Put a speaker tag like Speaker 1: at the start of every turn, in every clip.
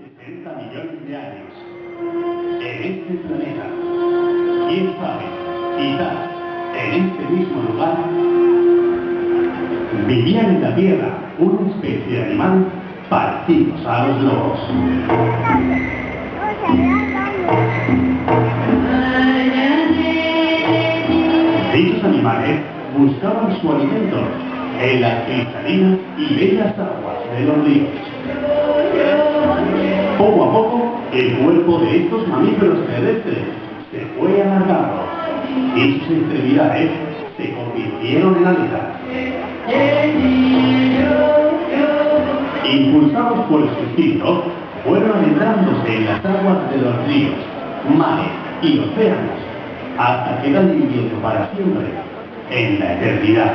Speaker 1: 60 millones de años. En este planeta, quién sabe, quizás en este mismo lugar, vivían en la Tierra una especie de animal parecidos a los lobos. Dichos animales buscaban su alimento en las cristalinas y bellas aguas de los ríos. Poco a poco, el cuerpo de estos mamíferos terrestres se fue alargando y sus extremidades se convirtieron en aletas. Impulsados por su instinto, fueron adentrándose en las aguas de los ríos, mares y océanos, hasta quedar viviendo para siempre en la eternidad.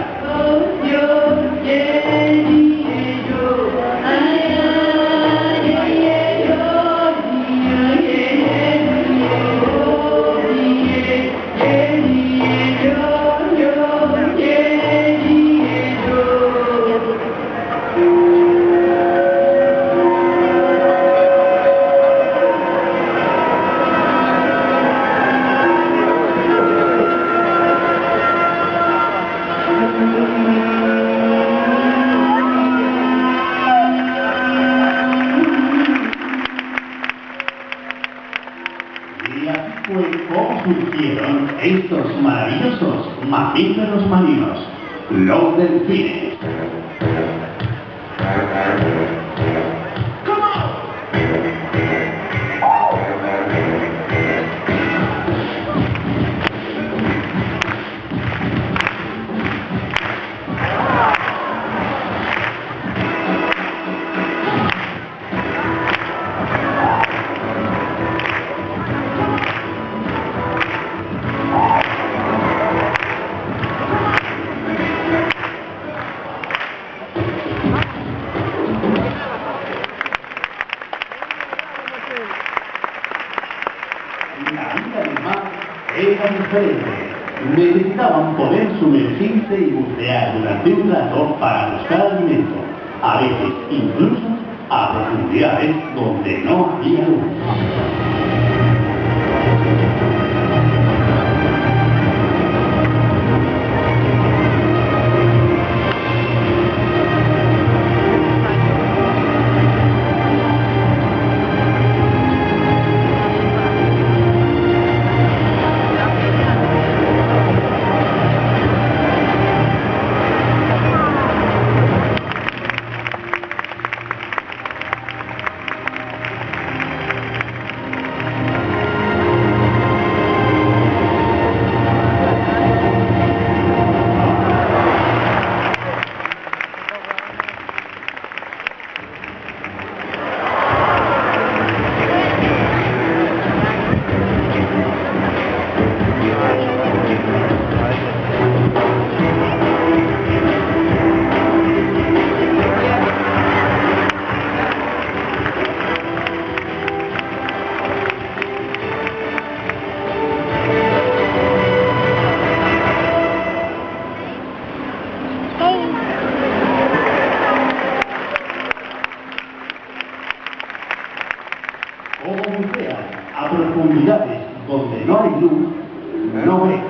Speaker 1: Surgieron estos maravillosos mamíferos marinos, los delfines. Era diferente. Necesitaban poder sumergirse y bucear durante un rato para buscar alimento, a veces incluso a profundidades donde no había luz. Como bucean a profundidades donde no hay luz, no ven.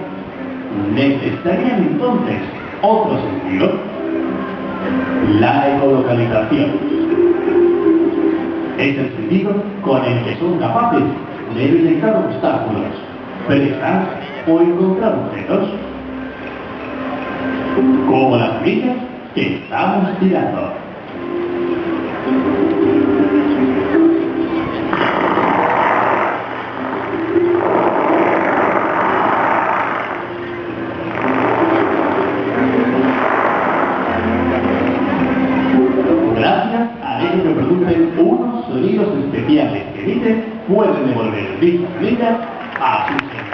Speaker 1: ¿Necesitarían entonces otro sentido? La ecolocalización. Es el sentido con el que son capaces de detectar obstáculos, presas o encontrar objetos, como las semillas que estamos tirando. Gracias a ello que producen unos sonidos especiales que dicen pueden devolver dichas semillas a sus seres.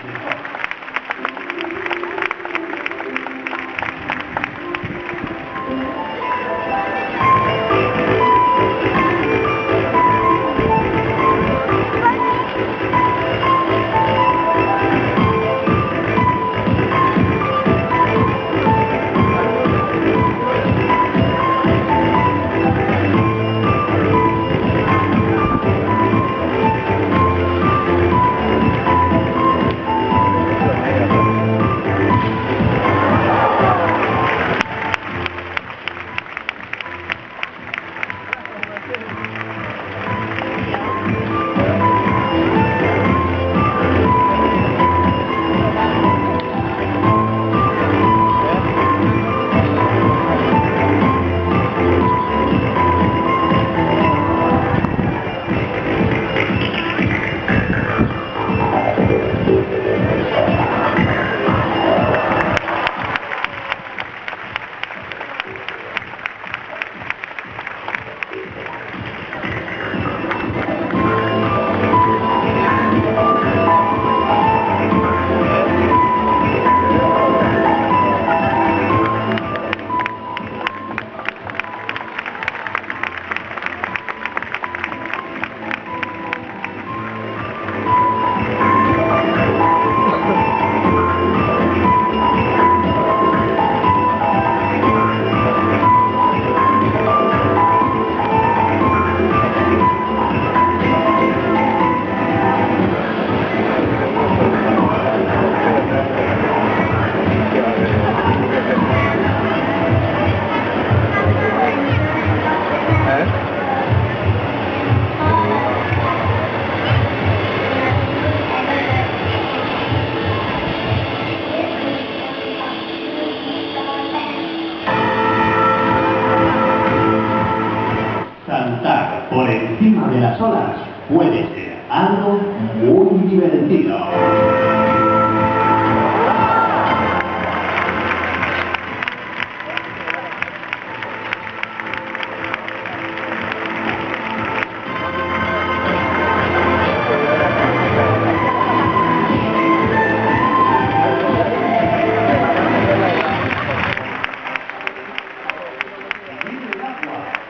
Speaker 1: de las olas puede ser algo muy divertido.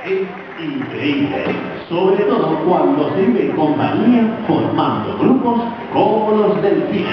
Speaker 1: Es increíble, sobre todo cuando se vive en compañía formando grupos como los del cine.